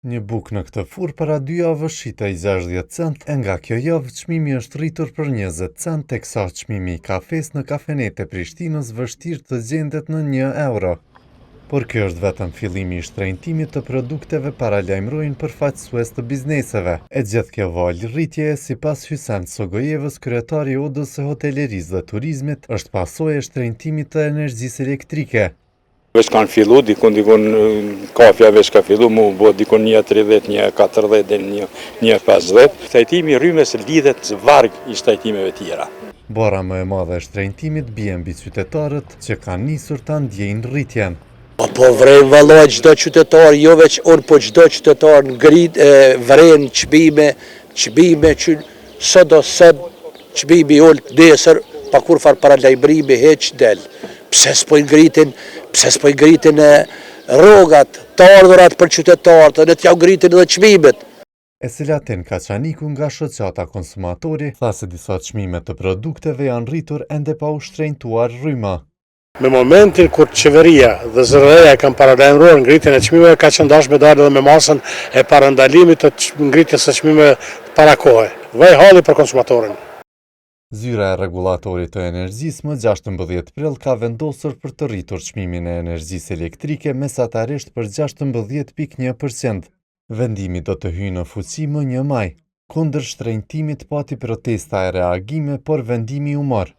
Një buk në këtë furrë para 2 javësh shitej 60 cent, e nga kjo javë çmimi është rritur për 20 cent, teksa çmimi i kafes në kafenet e Prishtinës vështirë të gjendet në 1 euro. Por kjo është vetëm fillimi i shtrenjtimit të produkteve, paralajmërojnë përfaqësues të bizneseve. E gjithë kjo valë rritjeje, sipas Hysem Sogojevës, kryetari i Odës së Hotelerisë dhe Turizmit, është pasojë e shtrenjtimit të energjisë elektrike. Veç kanë fillu, dikun kafja veç ka fillu, mu bo dikun 1.30, 1.40 dhe 1.50. Shtajtimi rrymës lidhet varg i shtajtimeve tjera. Bara më e madhe e shtrenjtimit bie mbi qytetarët që kanë nisur ta ndjejnë rritjen. Po vrejnë vallaj çdo qytetar, jo veç unë, po çdo qytetar vrejnë çmime që sado çmimi ult nesër, pa kur far paralajmërimi heq del. Pse s'po i ngritin rrogat, të ardhurat për qytetarët, ne t'ja ngritin edhe çmimet. Eselatin Kaçaniku nga shoqata konsumatori tha se disa çmime të produkteve janë rritur ende pa u shtrenjtuar rryma. Me momentin kur qeveria dhe zërëreja kanë paralajmëruar ngritjen e çmimeve, ka qenë dashur me dalë edhe me masën e parandalimit të ngritjes së çmimeve para kohe. Vaj halli për konsumatorin. Zyra e rregullatorit të energjisë më 16 prill ka vendosur për të rritur çmimin e energjisë elektrike mesatarisht për 16.1%. Vendimi do të hyjë në fuqi më 1 maj. Kundër shtrenjtimit pati protesta e reagime, por vendimi u mor.